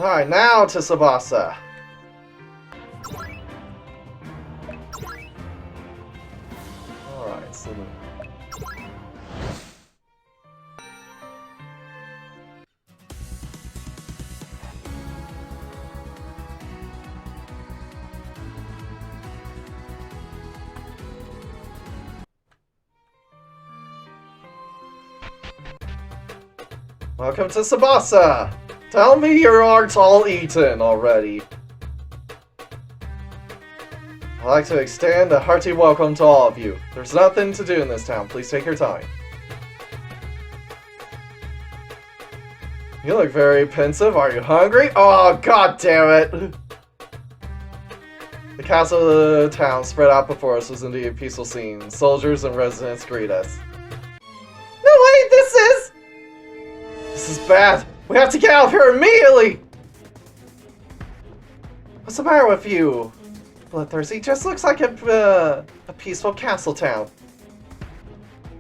Alright, now to Sabasa. Alright, so... Welcome to Sabasa! Tell me you aren't all eaten already. I'd like to extend a hearty welcome to all of you. There's nothing to do in this town. Please take your time. You look very pensive. Are you hungry? Oh, god damn it! The castle of the town spread out before us was indeed a peaceful scene. Soldiers and residents greet us. No, wait, this is bad. We have to get out of here immediately! What's the matter with you? Bloodthirsty just looks like a peaceful castle town.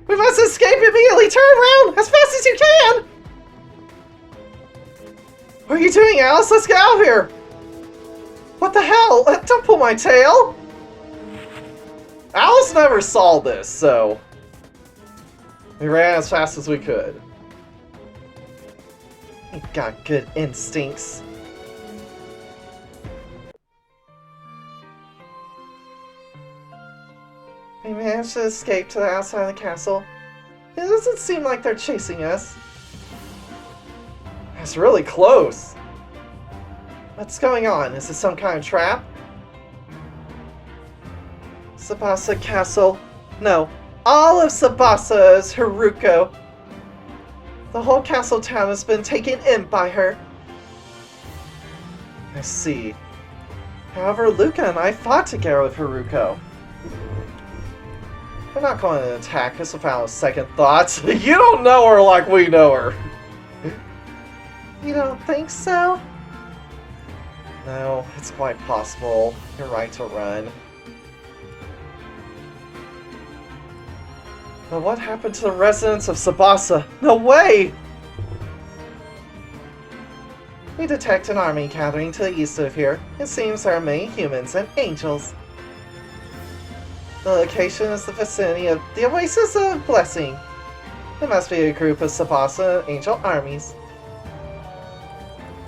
We must escape immediately! Turn around as fast as you can! What are you doing, Alice? Let's get out of here! What the hell? Don't pull my tail! Alice never saw this, so... we ran as fast as we could. You got good instincts. We managed to escape to the outside of the castle. It doesn't seem like they're chasing us. That's really close. What's going on? Is this some kind of trap? Sabasa Castle. No, all of Sabasa is Haruko. The whole castle town has been taken in by her. I see. However, Luca and I fought together with Haruko. They're not going to attack us without a second thought. You don't know her like we know her. You don't think so? No, it's quite possible. You're right to run. But what happened to the residents of Sabasa? No way! We detect an army gathering to the east of here. It seems there are many humans and angels. The location is the vicinity of the Oasis of Blessing. It must be a group of Sabasa angel armies.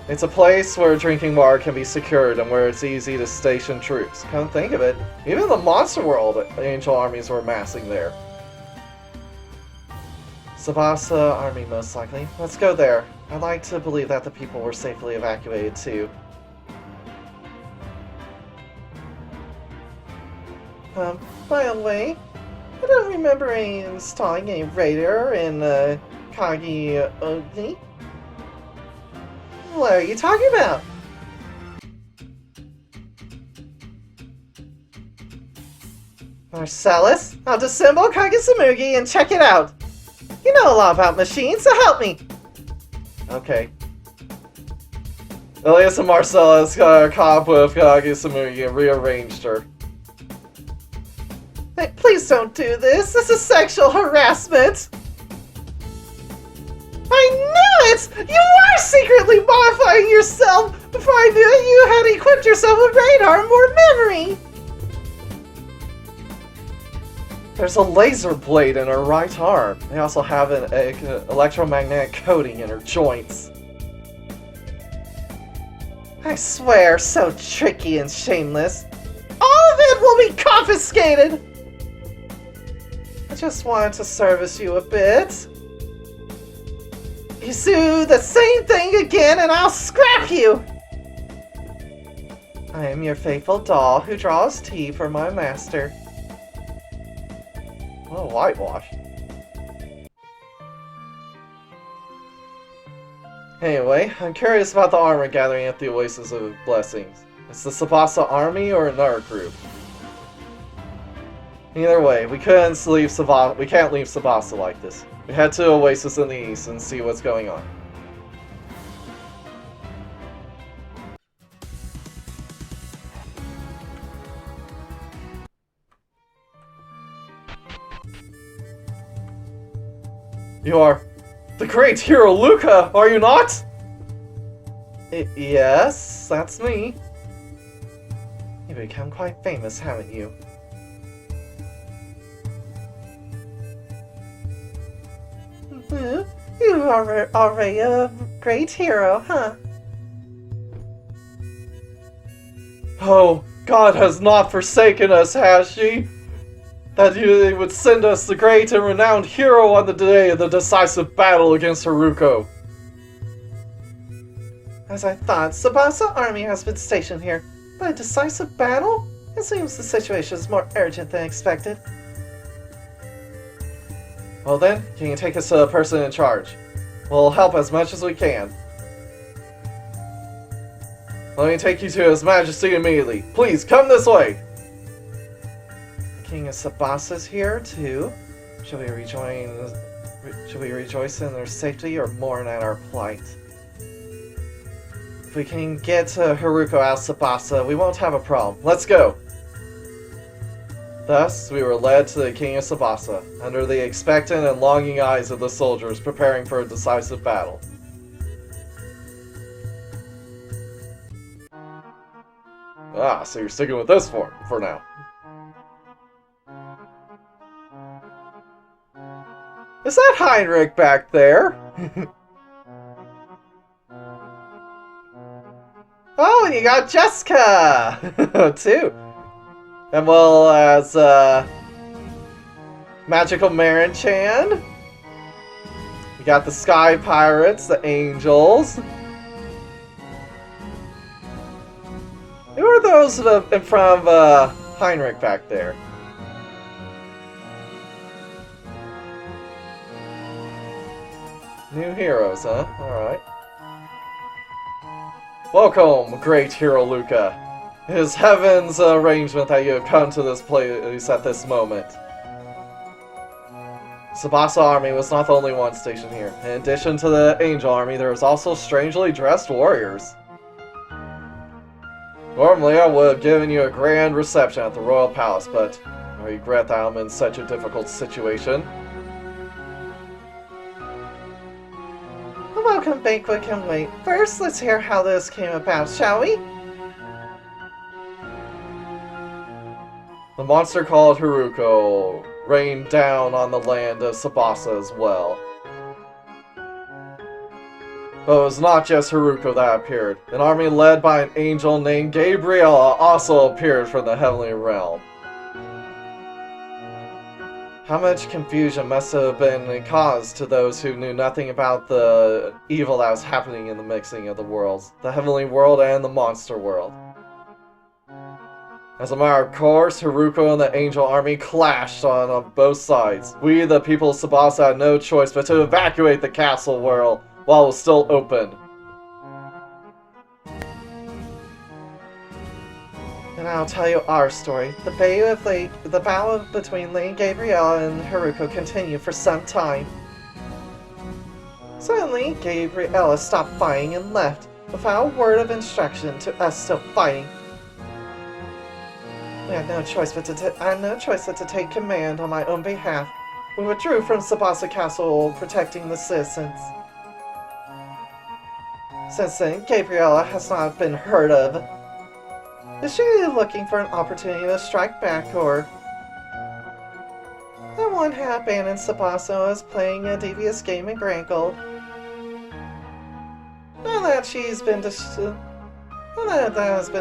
It's a place where drinking water can be secured and where it's easy to station troops. Come think of it, even the Monster World angel armies were massing there. Sabasa army, most likely. Let's go there. I'd like to believe that the people were safely evacuated too. By the way, I don't remember installing a radar in Kagi Ogni. What are you talking about? Marcellus, I'll disassemble Kagesamugi and check it out. You know a lot about machines, so help me! Okay. Elias and Marcellus caught up with Kagesamugi and rearranged her. Hey, please don't do this! This is sexual harassment! I knew it! You were secretly modifying yourself before I knew you had equipped yourself with radar and more memory! There's a laser blade in her right arm. They also have an electromagnetic coating in her joints. I swear, so tricky and shameless. All of it will be confiscated! I just wanted to service you a bit. You do the same thing again and I'll scrap you! I am your faithful doll who draws tea for my master. What a whitewash. Anyway, I'm curious about the armor gathering at the Oasis of Blessings. Is the Sabasa army or another group? Either way, we can't leave Sabasa like this. We head to Oasis in the east and see what's going on. You are the great hero Luca, are you not? Yes, that's me. You've become quite famous, haven't you? You are already a great hero, huh? Oh, God has not forsaken us, has she? That you would send us the great and renowned hero on the day of the decisive battle against Haruko. As I thought, Sabasa army has been stationed here. But a decisive battle? It seems the situation is more urgent than expected. Well then, can you take us to the person in charge? We'll help as much as we can. Let me take you to His Majesty immediately. Please, come this way! The King of Sabasa's here, too. Should we rejoice in their safety or mourn at our plight? If we can get Haruko out of Sabasa, we won't have a problem. Let's go! Thus, we were led to the King of Sabasa, under the expectant and longing eyes of the soldiers preparing for a decisive battle. Ah, so you're sticking with this for now. Is that Heinrich back there? Oh, and you got Jessica! Too. And well as, Magical Marin-chan. You got the Sky Pirates, the Angels. Who are those in front of Heinrich back there? New heroes, huh? Alright. Welcome, great hero Luca. It is heaven's arrangement that you have come to this place at this moment. Sabasa army was not the only one stationed here. In addition to the Angel army, there was also strangely dressed warriors. Normally, I would have given you a grand reception at the Royal Palace, but I regret that I'm in such a difficult situation. The welcome banquet can wait. First, let's hear how this came about, shall we? The monster called Haruko rained down on the land of Sabasa as well. But it was not just Haruko that appeared. An army led by an angel named Gabriella also appeared from the heavenly realm. How much confusion must have been caused to those who knew nothing about the evil that was happening in the mixing of the worlds, the heavenly world and the monster world. As a matter of course, Haruko and the Angel Army clashed on both sides. We, the people of Sabasa, had no choice but to evacuate the castle world while it was still open. And I'll tell you our story. The battle between Lane Gabriella and Haruko continued for some time. Suddenly, Gabriella stopped fighting and left, without a word of instruction to us still fighting. I had no choice but to take command on my own behalf. We withdrew from Sabasa Castle, protecting the citizens. Since then, Gabriella has not been heard of. Is she looking for an opportunity to strike back, or... The one had abandoned Sabasa was playing a devious game in Grand Gold. Now that has been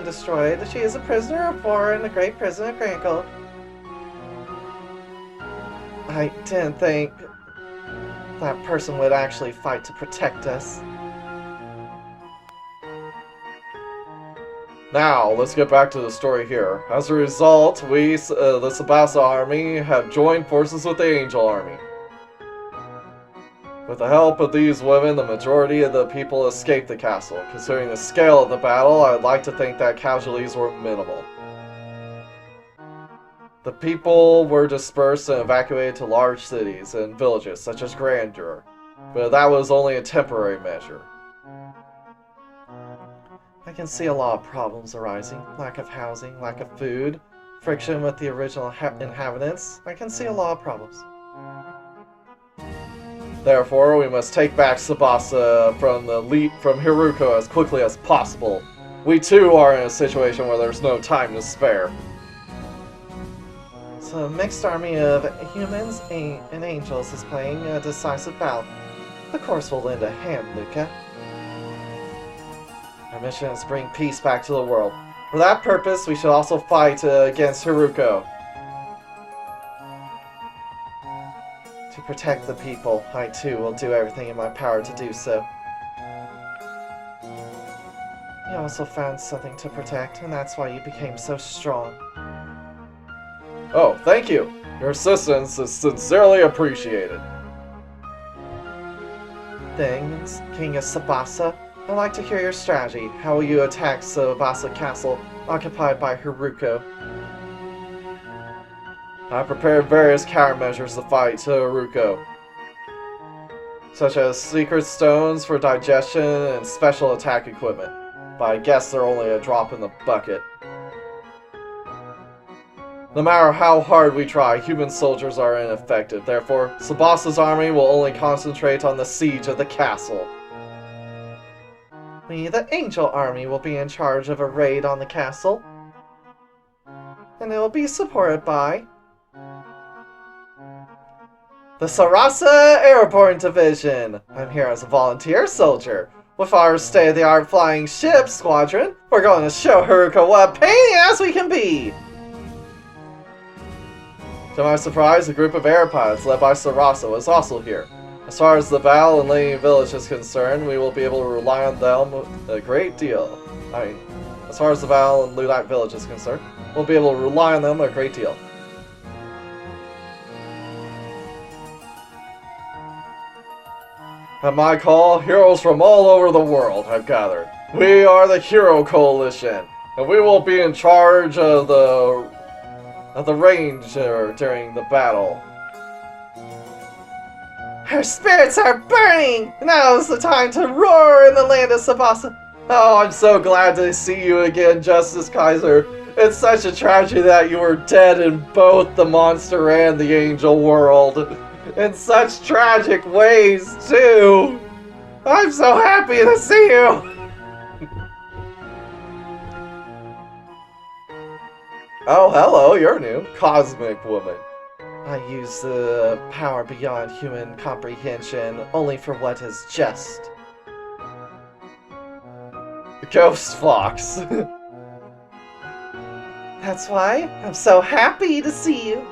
destroyed, she is a prisoner of war in the great prison of Grand Gold. I didn't think that person would actually fight to protect us. Now, let's get back to the story here. As a result, we, the Sabasa army, have joined forces with the Angel army. With the help of these women, the majority of the people escaped the castle. Considering the scale of the battle, I'd like to think that casualties were minimal. The people were dispersed and evacuated to large cities and villages, such as Grandeur, but that was only a temporary measure. I can see a lot of problems arising. Lack of housing, lack of food, friction with the original inhabitants. I can see a lot of problems. Therefore, we must take back Sabasa from Hiruko as quickly as possible. We too are in a situation where there's no time to spare. So a mixed army of humans and angels is playing a decisive battle. The course will lend a hand, Luca. Our mission is to bring peace back to the world. For that purpose, we should also fight against Hiruko. To protect the people, I too will do everything in my power to do so. You also found something to protect, and that's why you became so strong. Oh, thank you! Your assistance is sincerely appreciated. Things, King of Sabasa, I'd like to hear your strategy. How will you attack Sabasa Castle, occupied by Hiruko? I prepared various countermeasures to fight Hiruko, such as secret stones for digestion and special attack equipment, but I guess they're only a drop in the bucket. No matter how hard we try, human soldiers are ineffective. Therefore, Sabasa's army will only concentrate on the siege of the castle. We, the Angel Army, will be in charge of a raid on the castle. And it will be supported by the Sabasa Airborne Division. I'm here as a volunteer soldier. With our state-of-the-art flying ship squadron, we're going to show Hiruko what a pain in the ass we can be! To my surprise, a group of air pilots led by Sabasa was also here. As far as the Val and Lady Village is concerned, we will be able to rely on them a great deal. As far as the Val and Ludite Village is concerned, we'll be able to rely on them a great deal. At my call, heroes from all over the world have gathered. We are the Hero Coalition, and we will be in charge of the ranger during the battle. Our spirits are burning! Now's the time to roar in the land of Sabasa! Oh, I'm so glad to see you again, Justice Kaiser. It's such a tragedy that you were dead in both the monster and the angel world. In such tragic ways, too! I'm so happy to see you! Oh, hello, you're new. Cosmic Woman. I use the power beyond human comprehension only for what is just. Ghost Fox. That's why I'm so happy to see you.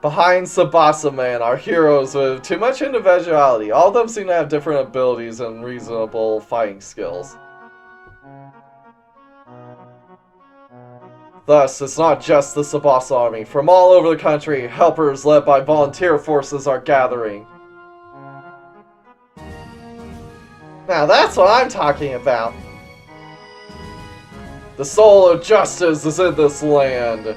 Behind Sabasa Man are heroes with too much individuality. All of them seem to have different abilities and reasonable fighting skills. Thus, it's not just the Sabasa army. From all over the country, helpers led by volunteer forces are gathering. Now that's what I'm talking about. The soul of justice is in this land.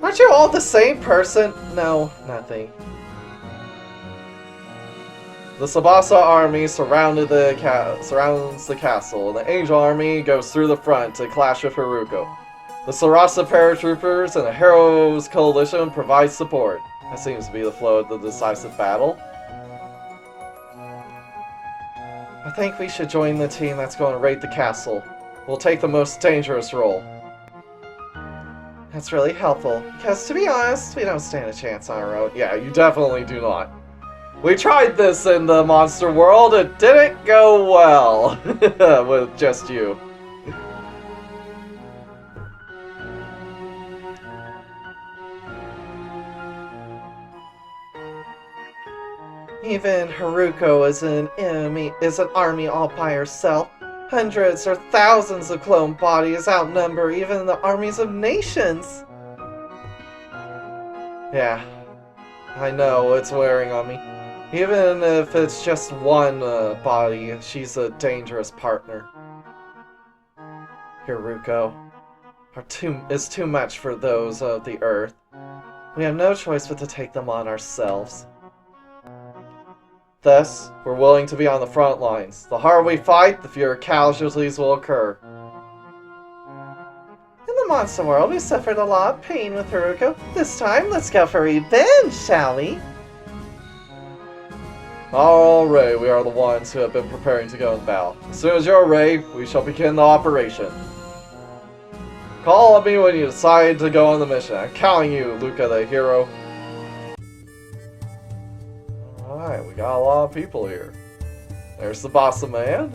Aren't you all the same person? No, nothing. The Sabasa army surrounds the castle, and the Angel army goes through the front to clash with Hiruko. The Sabasa paratroopers and the Heroes Coalition provide support. That seems to be the flow of the decisive battle. I think we should join the team that's going to raid the castle. We'll take the most dangerous role. That's really helpful, because to be honest, we don't stand a chance on our own. Yeah, you definitely do not. We tried this in the monster world, it didn't go well with just you. Even Hiruko is an army all by herself. Hundreds or thousands of clone bodies outnumber even the armies of nations. Yeah, I know, it's wearing on me. Even if it's just one body, she's a dangerous partner. Hiruko is too much for those of the Earth. We have no choice but to take them on ourselves. Thus, we're willing to be on the front lines. The harder we fight, the fewer casualties will occur. In the monster world, we suffered a lot of pain with Haruko. This time, let's go for revenge, shall we? Alright, we are the ones who have been preparing to go in battle. As soon as you're ready, we shall begin the operation. Call on me when you decide to go on the mission. I'm counting you, Luca the hero. Alright, we got a lot of people here. There's the Sabasa man.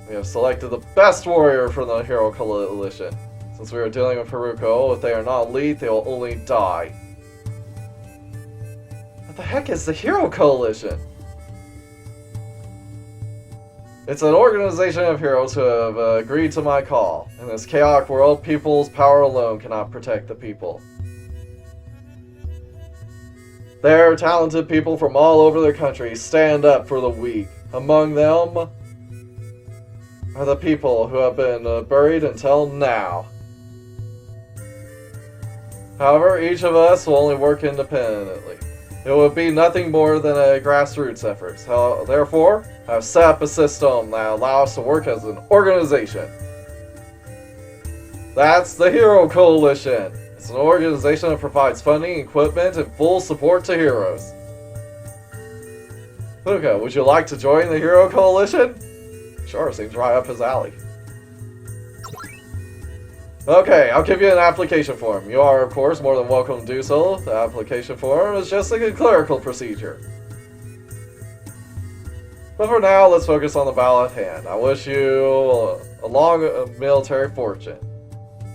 We have selected the best warrior from the Hero Coalition. Since we are dealing with Haruko, if they are not elite, they will only die. What the heck is the Hero Coalition? It's an organization of heroes who have agreed to my call. In this chaotic world, people's power alone cannot protect the people. There, talented people from all over the country stand up for the weak. Among them are the people who have been buried until now. However, each of us will only work independently. It would be nothing more than a grassroots effort. So, therefore, I've set up a system that allows us to work as an organization. That's the Hero Coalition. It's an organization that provides funding, equipment, and full support to heroes. Luca, would you like to join the Hero Coalition? Sure, seems right up his alley. Okay, I'll give you an application form. You are, of course, more than welcome to do so. The application form is just like a clerical procedure. But for now, let's focus on the battle at hand. I wish you a long military fortune.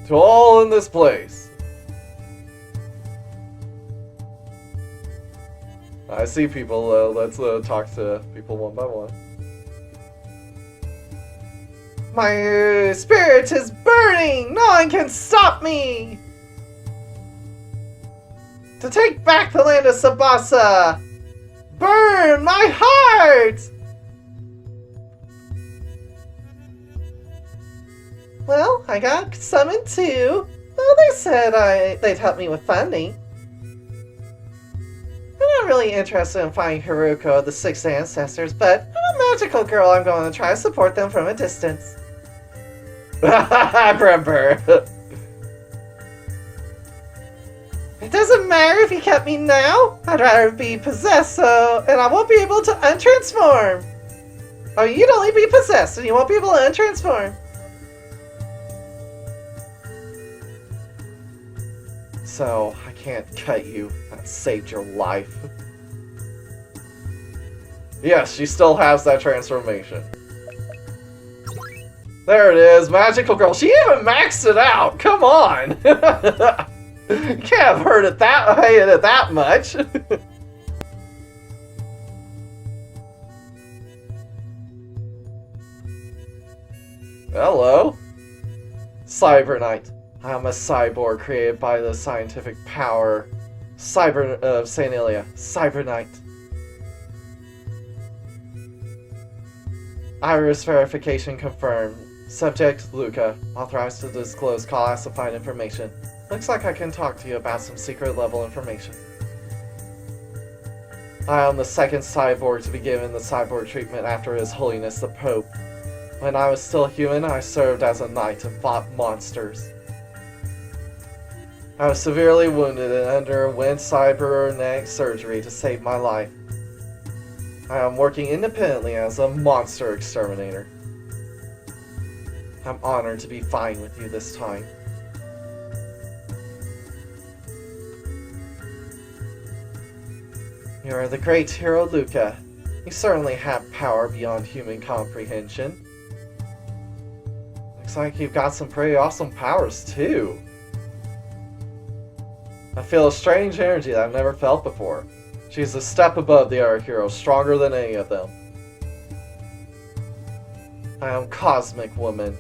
To all in this place. I see people, let's talk to people one by one. My spirit is burning! No one can stop me! To take back the land of Sabasa! Burn my heart! Well, I got summoned too. Well, they said they'd help me with funding. I'm not really interested in finding Haruko, the sixth ancestors, but I'm a magical girl. I'm going to try to support them from a distance. Grandpa. It doesn't matter if you cut me now. I'd rather be possessed, and I won't be able to untransform. Oh, you'd only be possessed, and you won't be able to untransform. So, I can't cut you. That saved your life. Yes, she still has that transformation. There it is, magical girl. She even maxed it out. Come on. You can't have hated it that much. Hello. Cyber Knight. I am a cyborg created by the scientific power of Saint Ilia. Cyber Knight. Iris verification confirmed. Subject, Luca. Authorized to disclose classified information. Looks like I can talk to you about some secret level information. I am the second cyborg to be given the cyborg treatment after His Holiness the Pope. When I was still human, I served as a knight and fought monsters. I was severely wounded and underwent cybernetic surgery to save my life. I am working independently as a monster exterminator. I'm honored to be fine with you this time. You are the great hero Luca. You certainly have power beyond human comprehension. Looks like you've got some pretty awesome powers too. I feel a strange energy that I've never felt before. She's a step above the other heroes, stronger than any of them. I am Cosmic Woman.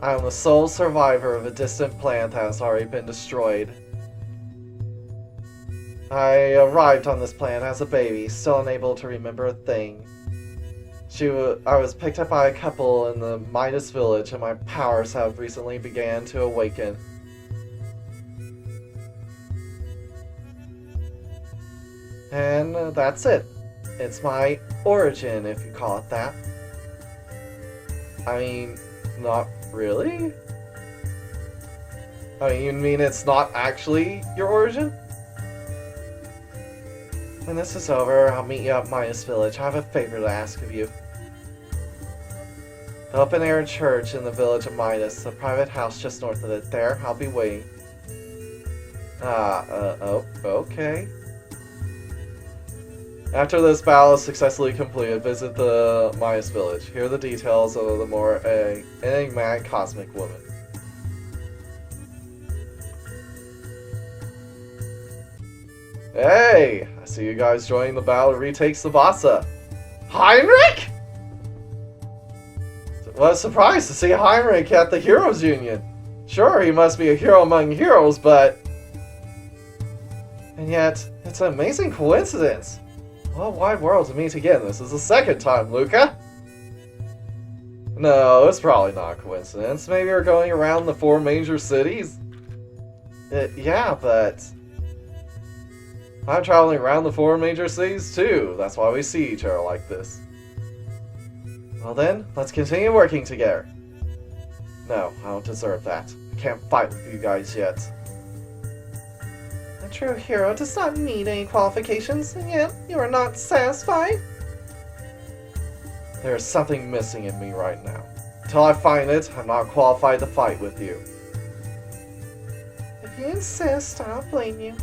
I am the sole survivor of a distant planet that has already been destroyed. I arrived on this planet as a baby, still unable to remember a thing. I was picked up by a couple in the Midas village, and my powers have recently began to awaken. And that's it. It's my origin, if you call it that. I mean, not really? I mean, you mean it's not actually your origin? When this is over, I'll meet you at Midas Village. I have a favor to ask of you. The open-air church in the village of Midas, the private house just north of it. There, I'll be waiting. Okay. After this battle is successfully completed, visit the Midas Village. Hear the details of the more enigmatic cosmic woman. Hey! I see you guys joining the battle to retake Sabasa. Heinrich?! What a surprise to see Heinrich at the Heroes Union. Sure, he must be a hero among heroes, but... And yet, it's an amazing coincidence. What a wide world to meet again. This is the second time, Luca. No, it's probably not a coincidence. Maybe you're going around the 4 major cities? Yeah, but... I'm traveling around the 4 major cities too. That's why we see each other like this. Well then, let's continue working together. No, I don't deserve that. I can't fight with you guys yet. A true hero does not need any qualifications, and yet you are not satisfied? There is something missing in me right now. Until I find it, I'm not qualified to fight with you. If you insist, I don't blame you.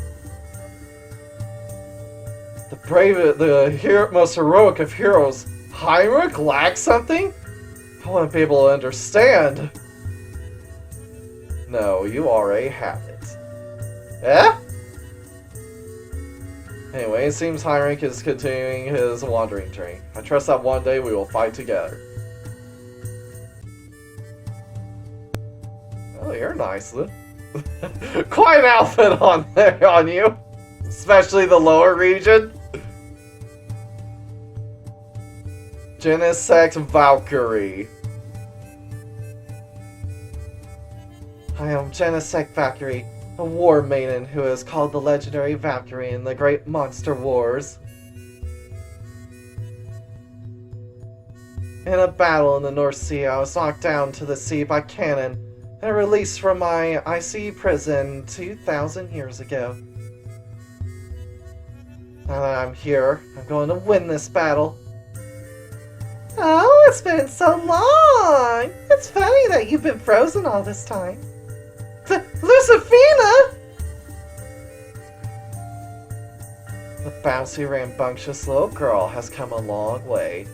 The most heroic of heroes, Heinrich, lacks something? I wouldn't be able to understand. No, you already have it. Eh? Anyway, it seems Heinrich is continuing his wandering journey. I trust that one day we will fight together. Oh, you're nice, Lou. Quite an outfit on you. Especially the lower region. Genesect Valkyrie. I am Genesect Valkyrie, a war maiden who is called the legendary Valkyrie in the Great Monster Wars. In a battle in the North Sea, I was knocked down to the sea by cannon and released from my icy prison 2,000 years ago. Now that I'm here, I'm going to win this battle. Oh, it's been so long! It's funny that you've been frozen all this time. Lucifina! The bouncy, rambunctious little girl has come a long way.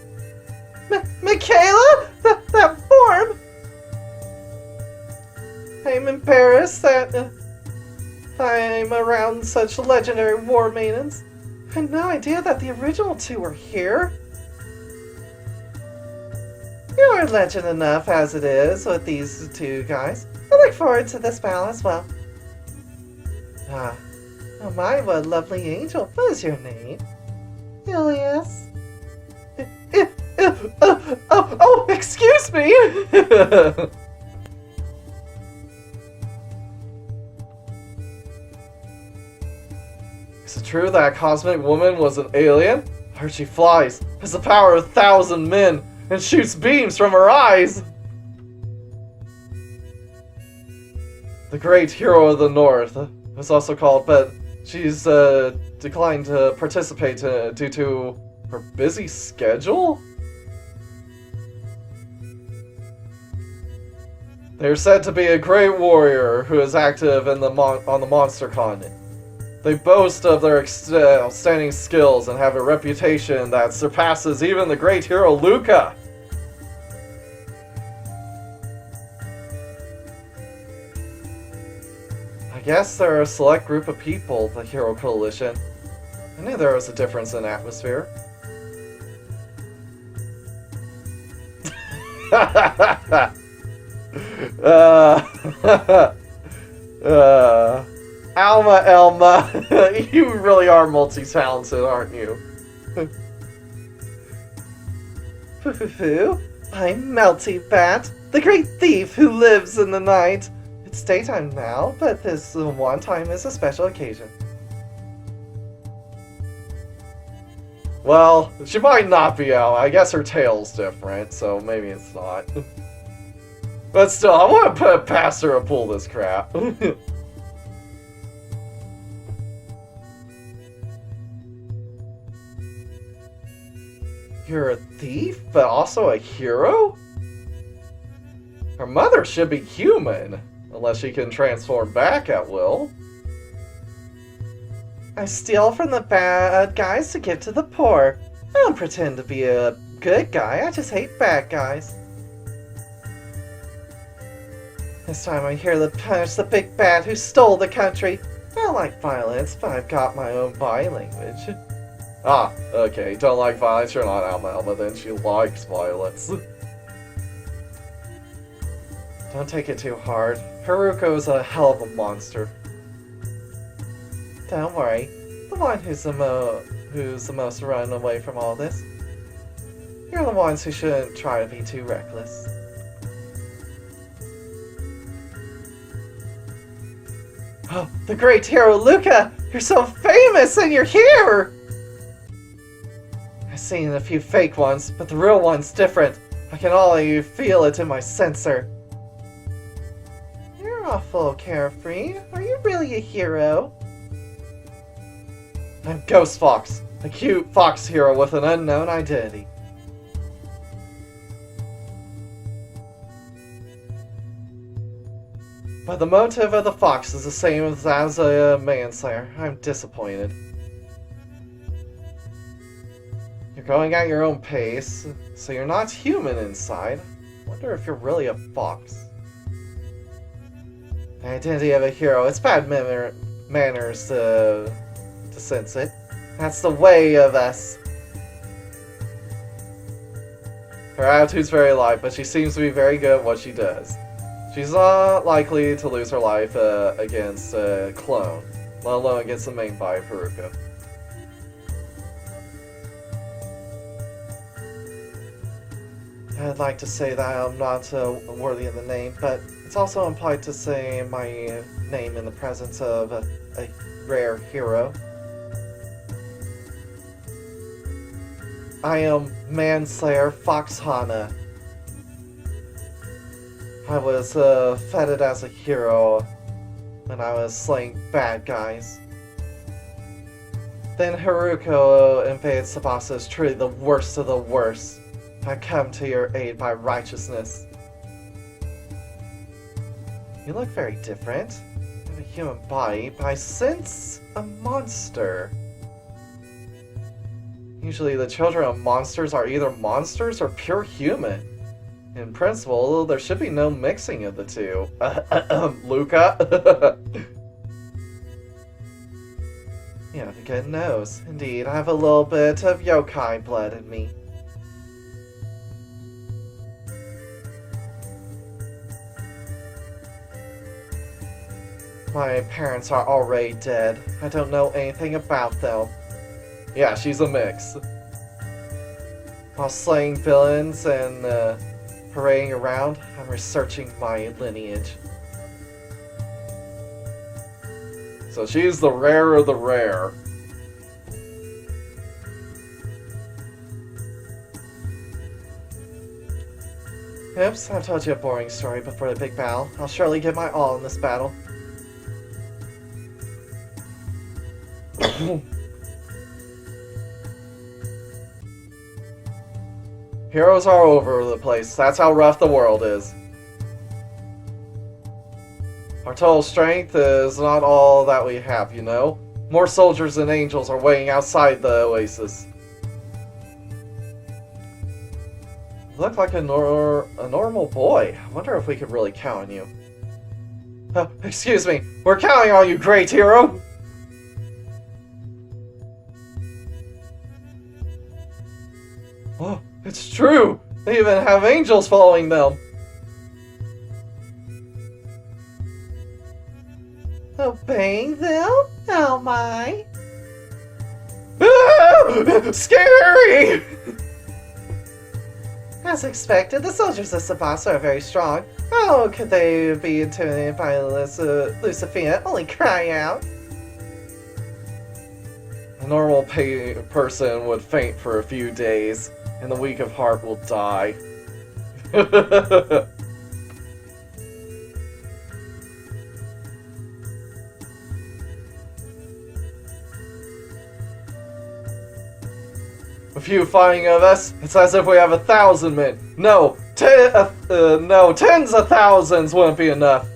Michaela? That form? I'm embarrassed that I'm around such legendary war maidens. I had no idea that the original 2 were here. You are legend enough as it is with these 2 guys. I look forward to this battle as well. Ah, oh my, what a lovely angel. What is your name? Julius. Oh, excuse me! Is it true that cosmic woman was an alien? I heard she flies, has the power of 1,000 men, and shoots beams from her eyes! The great hero of the North is also called, but she's declined to participate due to her busy schedule? They are said to be a great warrior who is active in on the monster continent. They boast of their outstanding skills and have a reputation that surpasses even the great hero Luca. I guess they're a select group of people, the Hero Coalition. I knew there was a difference in atmosphere. Elma, you really are multi-talented, aren't you? Foo-foo-foo, I'm Melty Bat, the great thief who lives in the night. It's daytime now, but this one time is a special occasion. Well, she might not be out. I guess her tail's different, so maybe it's not. But still, I want to put it past her to pull this crap. You're a thief, but also a hero? Her mother should be human, unless she can transform back at will. I steal from the bad guys to give to the poor. I don't pretend to be a good guy, I just hate bad guys. This time I'm here to punish the big bad who stole the country. I don't like violence, but I've got my own body language. Ah, okay, don't like violence, you're not Alma, then she likes violence. Don't take it too hard. Haruko's a hell of a monster. Don't worry, the one who's the most running away from all this. You're the ones who shouldn't try to be too reckless. Oh, the great hero Luca! You're so famous and you're here! I've seen a few fake ones, but the real one's different. I can already feel it in my sensor. You're awful carefree. Are you really a hero? I'm Ghost Fox, a cute fox hero with an unknown identity. But the motive of the fox is the same as a manslayer. I'm disappointed. You're going at your own pace, so you're not human inside. Wonder if you're really a fox. The identity of a hero, it's bad manners to sense it. That's the way of us. Her attitude's very light, but she seems to be very good at what she does. She's not likely to lose her life against a clone, let alone against the main body of Haruko. I'd like to say that I'm not worthy of the name, but it's also implied to say my name in the presence of a rare hero. I am Manslayer Foxhana. I was feted as a hero when I was slaying bad guys. Then Haruko invaded Sabasa is truly the worst of the worst. I come to your aid by righteousness. You look very different. You have a human body, but I sense a monster. Usually the children of monsters are either monsters or pure human. In principle, there should be no mixing of the two. Luca? You have a good nose. Indeed, I have a little bit of yokai blood in me. My parents are already dead. I don't know anything about them. Yeah, she's a mix. While slaying villains and parading around, I'm researching my lineage. So she's the rare of the rare. Oops, I've told you a boring story before the big battle. I'll surely give my all in this battle. Heroes are all over the place. That's how rough the world is. Our total strength is not all that we have, you know? More soldiers than angels are waiting outside the oasis. You look like a normal boy. I wonder if we could really count on you. Excuse me. We're counting on you, great hero! Oh, it's true! They even have angels following them! Obeying them? Oh my! Ah! Scary! As expected, the soldiers of Sabasa are very strong. How could they be intimidated by Lucifina? Only cry out. A normal person would faint for a few days, and the weak of heart will die. few fighting of us, it's as if we have 1,000 men. No, tens of thousands wouldn't be enough.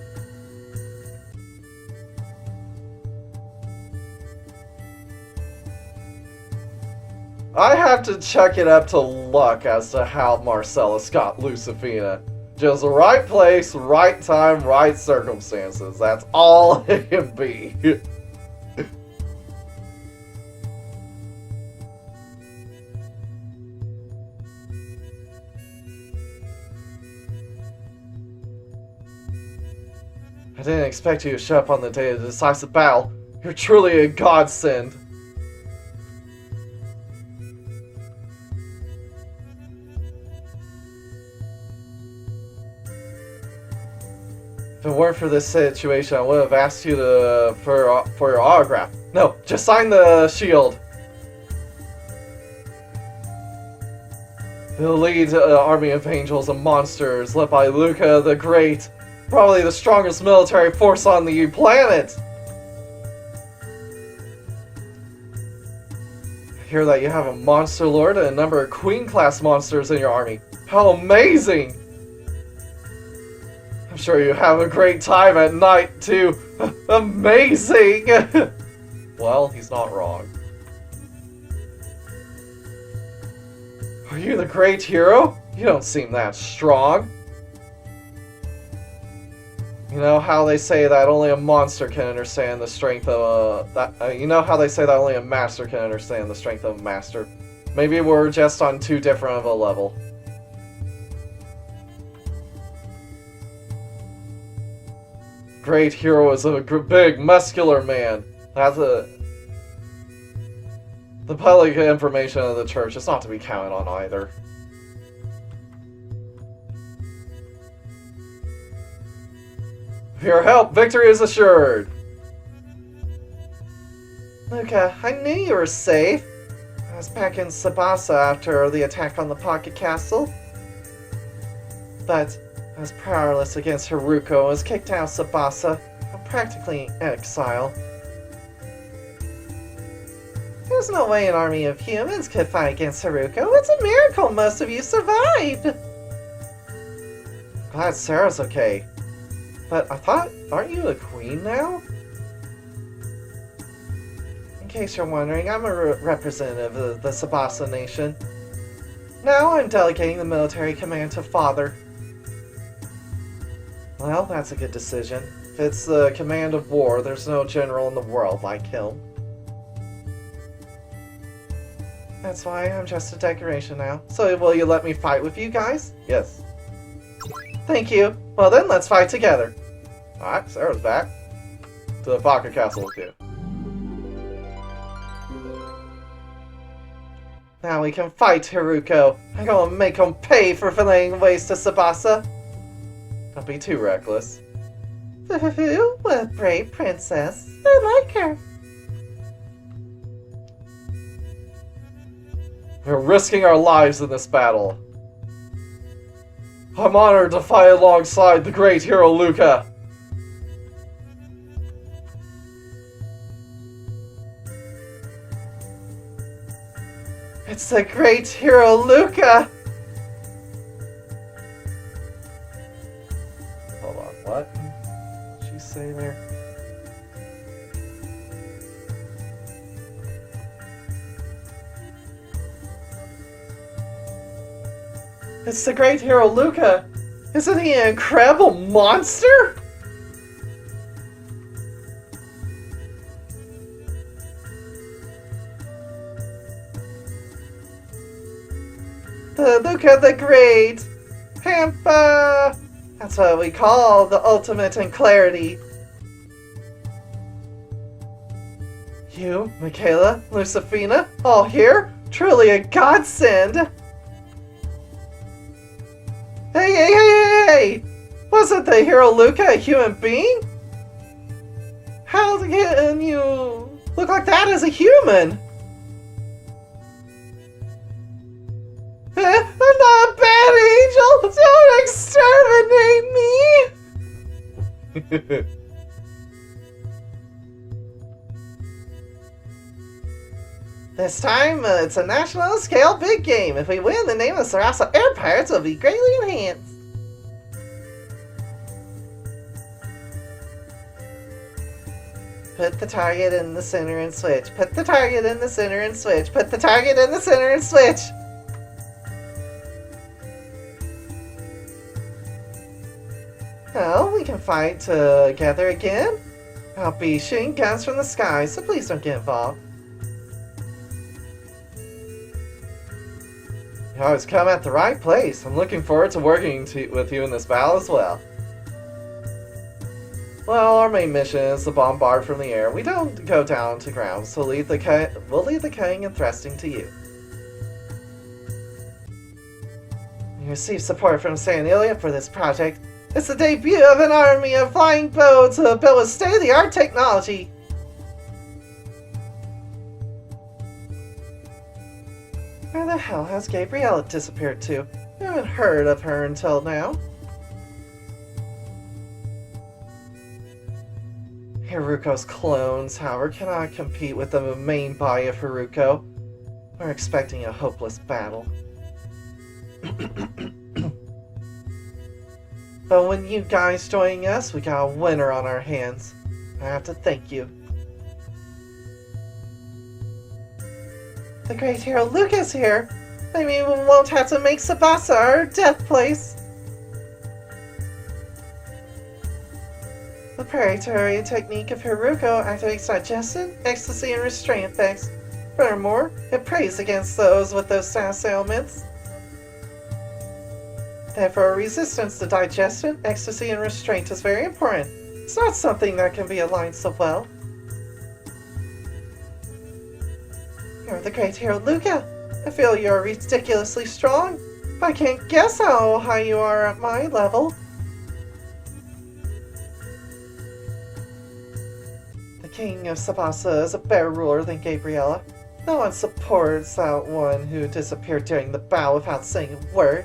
I have to check it up to luck as to how Marcellus got Lucifina. Just the right place, right time, right circumstances. That's all it can be. I didn't expect you to show up on the day of the decisive battle. You're truly a godsend. If it weren't for this situation, I would have asked you for your autograph. No, just sign the shield. The elite army of angels and monsters, led by Luca the Great, probably the strongest military force on the planet. I hear that you have a monster lord and a number of queen-class monsters in your army. How amazing! I'm sure you have a great time at night, too. Amazing! Well, he's not wrong. Are you the great hero? You don't seem that strong. You know how they say that only a monster can understand the strength of you know how they say that only a master can understand the strength of a master? Maybe we're just on too different of a level. Great hero is a big, muscular man. That's the public information of the church is not to be counted on either. With your help, victory is assured. Luca, I knew you were safe. I was back in Sabasa after the attack on the Pocket Castle. But I was powerless against Haruko and was kicked out of Sabasa. I'm practically in exile. There's no way an army of humans could fight against Haruko. It's a miracle most of you survived. Glad Sarah's okay. But I thought, aren't you the queen now? In case you're wondering, I'm a representative of the Sabasa nation. Now I'm delegating the military command to Father. Well, that's a good decision. If it's the command of war, there's no general in the world like him. That's why I'm just a decoration now. So will you let me fight with you guys? Yes. Thank you. Well then, let's fight together. Alright, Sarah's back. To the Pocket Castle with you. Now we can fight, Haruko. I'm gonna make him pay for laying waste to Sabasa. Don't be too reckless. What a brave princess. I like her. We're risking our lives in this battle. I'm honored to fight alongside the great hero Luca. It's the great hero Luca! Hold on, what did she say there? It's the great hero Luca! Isn't he an incredible monster? The Luca the Great! Pampa! That's what we call the ultimate in clarity. You, Michaela, Lucifina, all here? Truly a godsend! Hey! Wasn't the hero Luca a human being? How can you look like that as a human? I'm not a bad angel! Don't exterminate me! This time, it's a national-scale big game. If we win, the name of Sabasa Air Pirates will be greatly enhanced. Put the target in the center and switch. Put the target in the center and switch. Put the target in the center and switch. Oh, we can fight together again? I'll be shooting guns from the sky, so please don't get involved. You always come at the right place. I'm looking forward to working with you in this battle as well. Well, our main mission is to bombard from the air. We don't go down to ground, so we'll leave the cutting and thrusting to you. You receive support from San Ilya for this project. It's the debut of an army of flying boats built with state-of-the-art technology. Where the hell has Gabriella disappeared to? I haven't heard of her until now. Haruko's clones, however, cannot compete with the main body of Haruko. We're expecting a hopeless battle. But when you guys join us, we got a winner on our hands. I have to thank you. The great hero Luca's here. I mean, we won't have to make Sabasa our death place. The predatory technique of Haruko activates digestion, ecstasy, and restraint effects. Furthermore, it preys against those with those status ailments. Therefore, resistance to digestion, ecstasy, and restraint is very important. It's not something that can be aligned so well. You're the great hero Luca. I feel you're ridiculously strong, but I can't guess how high you are at my level. The king of Sabasa is a better ruler than Gabriella. No one supports that one who disappeared during the battle without saying a word.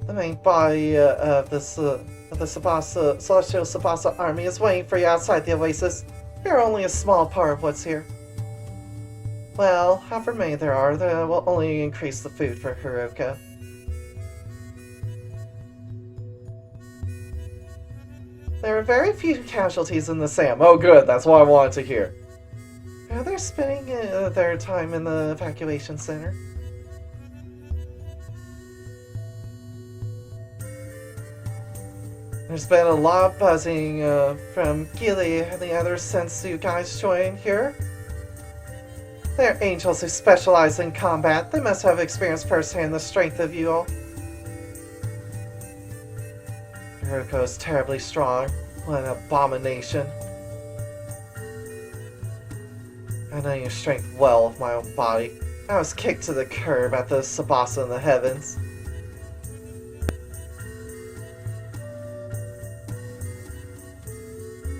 The main body of the Sabasa, Celestial Sabasa army is waiting for you outside the oasis. You're only a small part of what's here. Well, however many there are, that will only increase the food for Haruko. There are very few casualties in the SAM. Oh good, that's what I wanted to hear. They're spending their time in the evacuation center. There's been a lot of buzzing from Gilly and the others since you guys joined here. They're angels who specialize in combat. They must have experienced firsthand the strength of you all. Haruko is terribly strong. What an abomination. I know your strength well with my own body. I was kicked to the curb at the Sabasa in the heavens.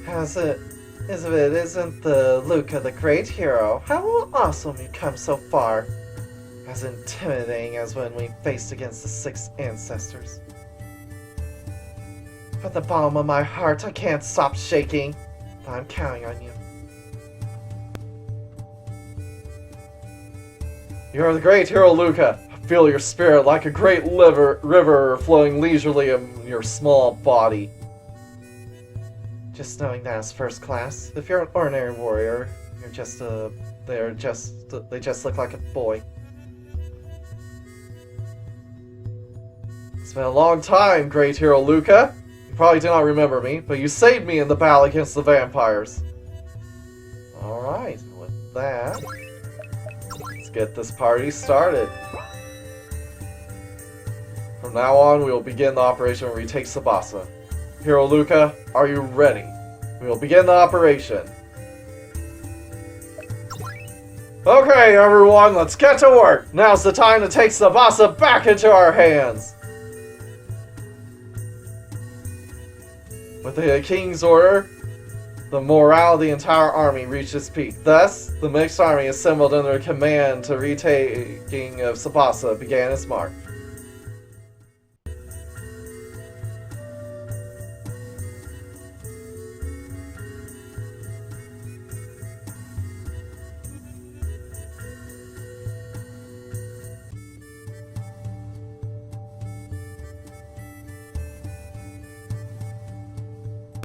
As it is, if it isn't the Luca, the great hero, how awesome you come so far. As intimidating as when we faced against the 6 ancestors. From the bottom of my heart, I can't stop shaking, but I'm counting on you. You're the great hero Luca. I feel your spirit like a great river flowing leisurely in your small body. Just knowing that is first class. If you're an ordinary warrior, you're just they just look like a boy. It's been a long time, great hero Luca. You probably do not remember me, but you saved me in the battle against the vampires. Alright, with that, let's get this party started. From now on, we will begin the operation where we take Sabasa. Hero Luca, are you ready? We will begin the operation. Okay, everyone, let's get to work. Now's the time to take Sabasa back into our hands. With the king's order, the morale of the entire army reached its peak. Thus, the mixed army assembled under command to retaking of Sabasa began its march.